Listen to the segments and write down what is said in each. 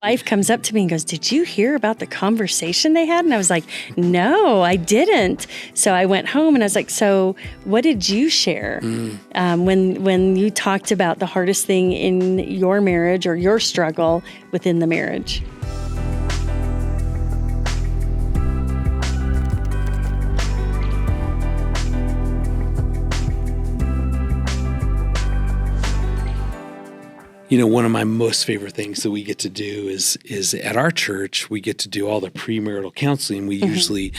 Wife comes up to me and goes, "Did you hear about the conversation they had?" And I was like, "No, I didn't." So I went home and I was like, "So what did you share when you talked about the hardest thing in your marriage or your struggle within the marriage?" You know, one of my most favorite things that we get to do is at our church, we get to do all the premarital counseling. We usually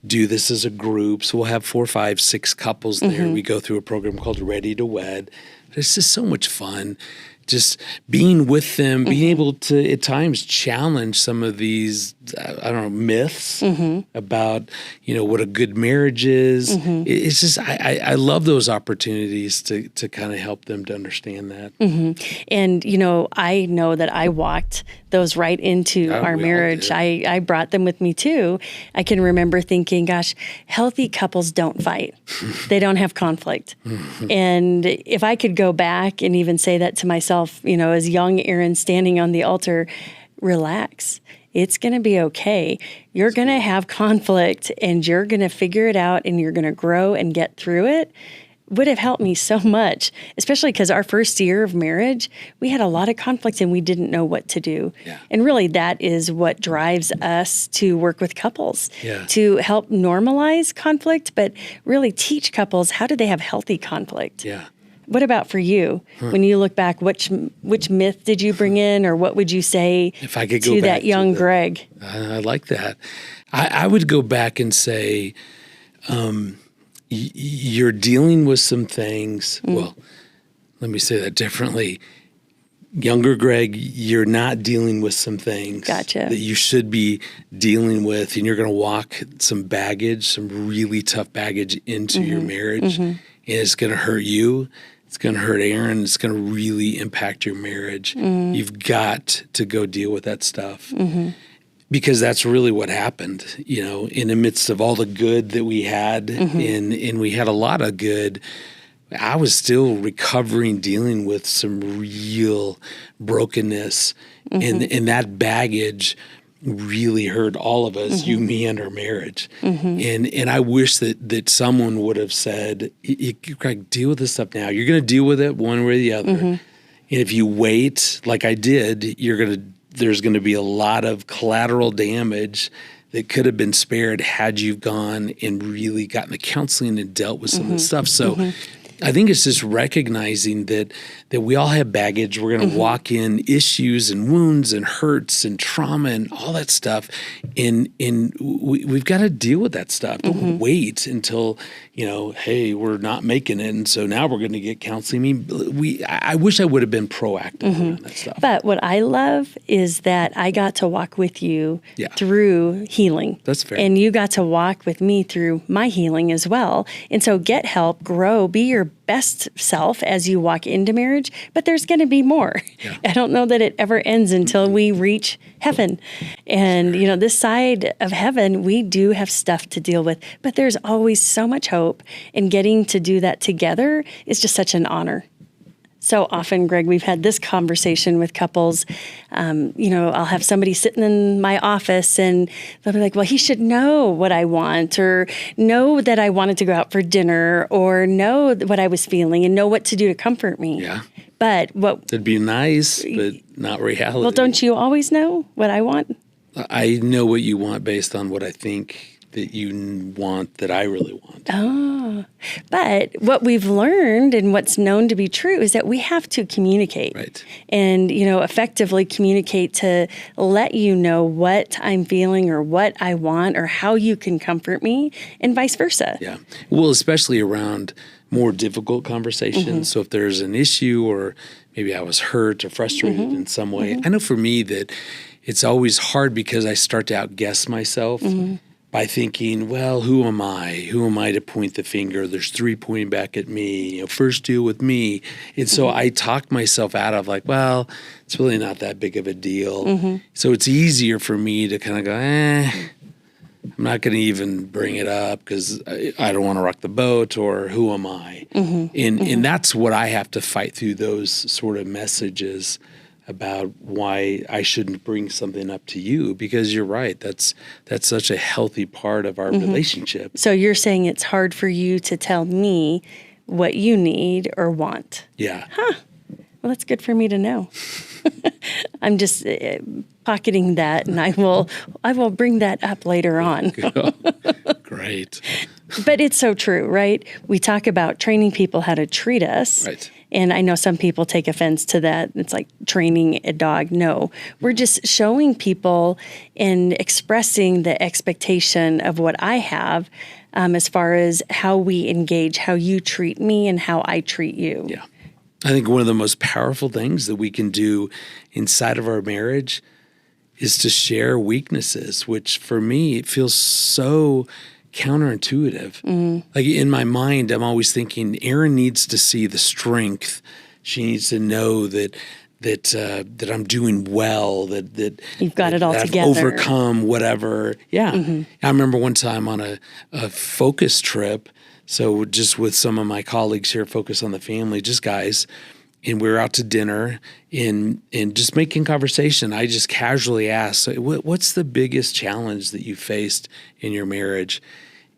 do this as a group. So we'll have 4, 5, 6 couples there. We go through a program called Ready to Wed. But it's just so much fun. Just being with them, being able to at times challenge some of these, I don't know, myths about, you know, what a good marriage is. It's just, I love those opportunities to kind of help them to understand that. And, you know that I walked those right into our marriage. I brought them with me too. I can remember thinking, gosh, healthy couples don't fight. They don't have conflict. And if I could go back and even say that to myself, you know, as young Erin standing on the altar, relax. It's going to be okay. You're going to have conflict and you're going to figure it out and you're going to grow and get through it. Would have helped me so much, especially because our first year of marriage, we had a lot of conflict and we didn't know what to do. And really that is what drives us to work with couples, to help normalize conflict, but really teach couples how do they have healthy conflict. What about for you? When you look back, which myth did you bring in, or what would you say if I could go to back that young Greg? I like that. I would go back and say, you're dealing with some things. Well, let me say that differently. Younger Greg, you're not dealing with some things that you should be dealing with, and you're going to walk some baggage, some really tough baggage into your marriage, and it's going to hurt you. It's going to hurt Erin. It's going to really impact your marriage. You've got to go deal with that stuff because that's really what happened, you know, in the midst of all the good that we had, and we had a lot of good. I was still recovering, dealing with some real brokenness, and that baggage really hurt all of us, you, me, and our marriage. And I wish that someone would have said, Greg, deal with this stuff now. You're going to deal with it one way or the other. And if you wait, like I did, there's going to be a lot of collateral damage that could have been spared had you gone and really gotten the counseling and dealt with some of the stuff. So I think it's just recognizing that we all have baggage. We're going to walk in issues and wounds and hurts and trauma and all that stuff. And we've got to deal with that stuff. Don't wait until, you know, hey, we're not making it, and so now we're going to get counseling. I mean, I wish I would have been proactive around that stuff. But what I love is that I got to walk with you through healing. That's fair. And you got to walk with me through my healing as well. And so get help, grow, be your best self as you walk into marriage, but there's going to be more. I don't know that it ever ends until we reach heaven. And, you know, this side of heaven, we do have stuff to deal with, but there's always so much hope, and getting to do that together is just such an honor. So often, Greg, we've had this conversation with couples. You know, I'll have somebody sitting in my office and they'll be like, well, he should know what I want, or know that I wanted to go out for dinner, or know what I was feeling and know what to do to comfort me. But that'd be nice, but not reality. Well, don't you always know what I want? I know what you want based on what I think that you want that I really want. Oh, but what we've learned and what's known to be true is that we have to communicate, and, you know, effectively communicate to let you know what I'm feeling or what I want or how you can comfort me, and vice versa. Well, especially around more difficult conversations. So if there's an issue, or maybe I was hurt or frustrated in some way, I know for me that it's always hard because I start to outguess myself. By thinking, well, who am I? Who am I to point the finger? There's 3 pointing back at me. You know, first deal with me. And so I talked myself out of like, well, it's really not that big of a deal. So it's easier for me to kind of go, I'm not going to even bring it up because I don't want to rock the boat, or who am I? And that's what I have to fight through, those sort of messages about why I shouldn't bring something up to you, because you're right. That's such a healthy part of our relationship. So you're saying it's hard for you to tell me what you need or want. Yeah. Huh. Well, that's good for me to know. I'm just pocketing that, and I will bring that up later on. Great. But it's so true, right? We talk about training people how to treat us. Right. And I know some people take offense to that. It's like training a dog. No, we're just showing people and expressing the expectation of what I have as far as how we engage, how you treat me and how I treat you. Yeah. I think one of the most powerful things that we can do inside of our marriage is to share weaknesses, which for me, it feels so counterintuitive. Like in my mind, I'm always thinking Erin needs to see the strength. She needs to know that I'm doing well, that you've got it all I've together, overcome whatever. Yeah. I remember one time on a focus trip, so just with some of my colleagues here, Focus on the Family, just guys, and we were out to dinner and just making conversation. I just casually asked, so what's the biggest challenge that you faced in your marriage?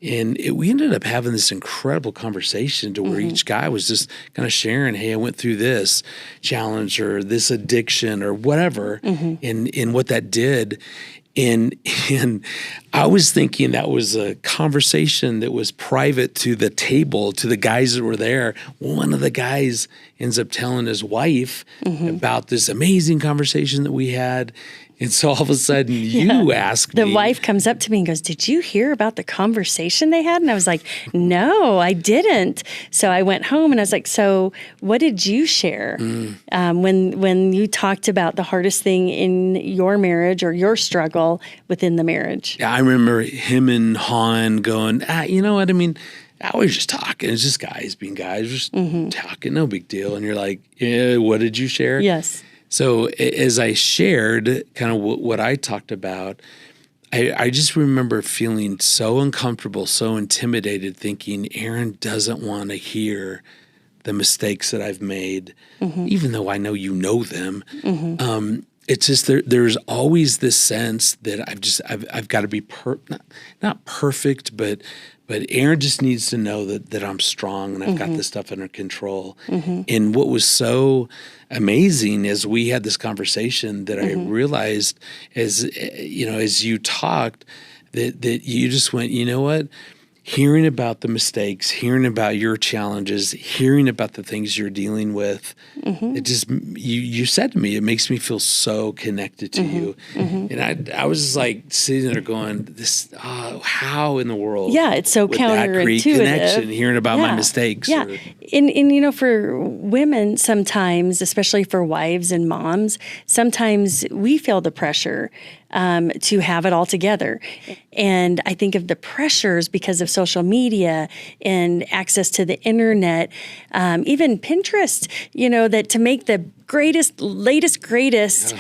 And we ended up having this incredible conversation to where each guy was just kind of sharing, hey, I went through this challenge or this addiction or whatever, and what that did. And I was thinking that was a conversation that was private to the table, to the guys that were there. One of the guys ends up telling his wife about this amazing conversation that we had. And so all of a sudden you ask me. The wife comes up to me and goes, did you hear about the conversation they had? And I was like, no, I didn't. So I went home and I was like, so what did you share when you talked about the hardest thing in your marriage or your struggle within the marriage? Yeah, I remember him and Han going, you know what, I mean, I was just talking. It's just guys being guys, just talking, no big deal. And you're like, yeah, what did you share? Yes. So as I shared kind of what I talked about, I just remember feeling so uncomfortable, so intimidated, thinking Erin doesn't want to hear the mistakes that I've made, even though I know you know them. It's just there's always this sense that I've got to be not perfect, but Erin just needs to know that I'm strong and I've got this stuff under control. And what was so amazing is we had this conversation that I realized as you talked that you just went, you know what? Hearing about the mistakes, hearing about your challenges, hearing about the things you're dealing with, it just, you said to me, it makes me feel so connected to you. And I was just like sitting there going, this, how in the world? Yeah, it's so would that create counterintuitive. Connection, hearing about my mistakes. Yeah. And for women sometimes, especially for wives and moms, sometimes we feel the pressure to have it all together. And I think of the pressures because of social media and access to the internet, even Pinterest, that to make the latest, greatest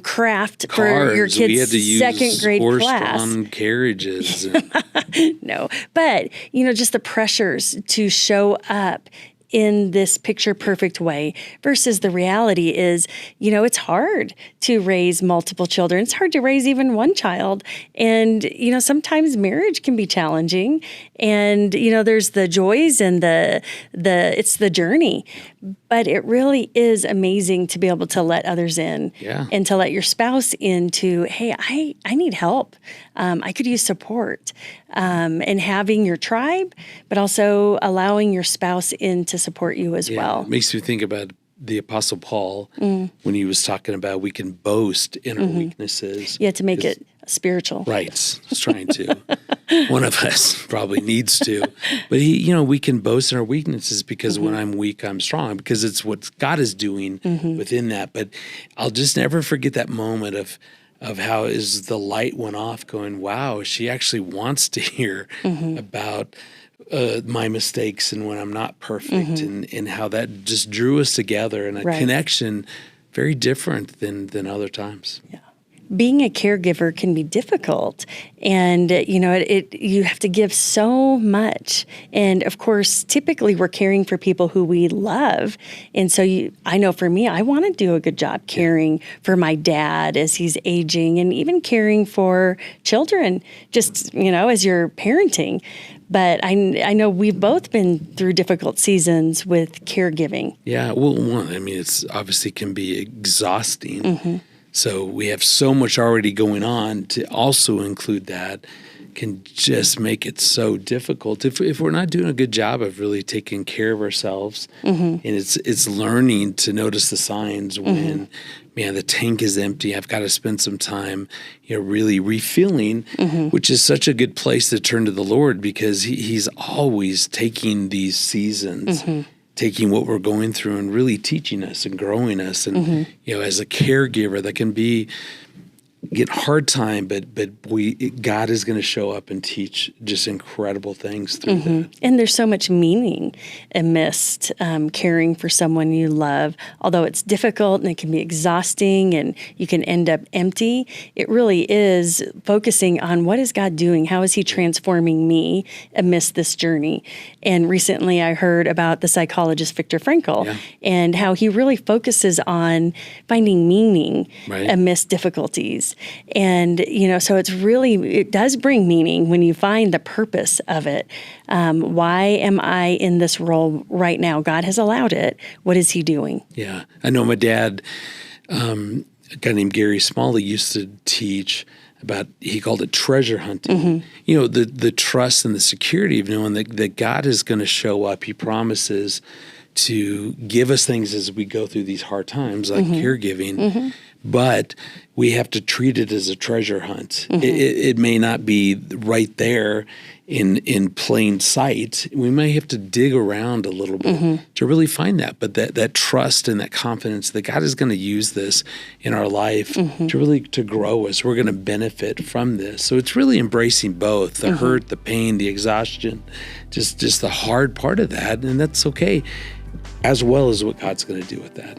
craft Cars, for your we had to kids' use second grade class. horse-drawn carriages. No, but just the pressures to show up in this picture perfect way versus the reality is, it's hard to raise multiple children. It's hard to raise even one child. And, sometimes marriage can be challenging and, there's the joys and it's the journey, but it really is amazing to be able to let others in and to let your spouse into, hey, I need help. I could use support, and having your tribe, but also allowing your spouse in to support you as well. It makes me think about the Apostle Paul when he was talking about we can boast in our weaknesses. Yeah, to make it spiritual. Right. He's trying to. One of us probably needs to. But we can boast in our weaknesses because when I'm weak, I'm strong, because it's what God is doing within that. But I'll just never forget that moment of how as the light went off going, wow, she actually wants to hear about my mistakes and when I'm not perfect and how that just drew us together in a connection very different than other times. Yeah. being a caregiver can be difficult. And, you have to give so much. And of course, typically we're caring for people who we love. And so I know for me, I want to do a good job caring for my dad as he's aging, and even caring for children, just, as you're parenting. But I know we've both been through difficult seasons with caregiving. Yeah, well, it's obviously can be exhausting. So we have so much already going on. To also include that can just make it so difficult if we're not doing a good job of really taking care of ourselves. And it's learning to notice the signs when, man, the tank is empty. I've got to spend some time, really refilling, which is such a good place to turn to the Lord, because He's always taking these seasons, taking what we're going through and really teaching us and growing us. And, as a caregiver, that can get hard time, but God is going to show up and teach just incredible things through that. And there's so much meaning amidst caring for someone you love. Although it's difficult and it can be exhausting and you can end up empty, it really is focusing on what is God doing? How is He transforming me amidst this journey? And recently I heard about the psychologist Viktor Frankl and how he really focuses on finding meaning amidst difficulties. And, so it does bring meaning when you find the purpose of it. Why am I in this role right now? God has allowed it. What is He doing? Yeah. I know my dad, a guy named Gary Smalley, used to teach about, he called it treasure hunting. The trust and the security of knowing that God is going to show up. He promises to give us things as we go through these hard times, like caregiving. But we have to treat it as a treasure hunt. It may not be right there in plain sight. We may have to dig around a little bit to really find that. But that trust and that confidence that God is going to use this in our life to grow us. We're going to benefit from this. So it's really embracing both the hurt, the pain, the exhaustion, just the hard part of that. And that's okay, as well as what God's going to do with that.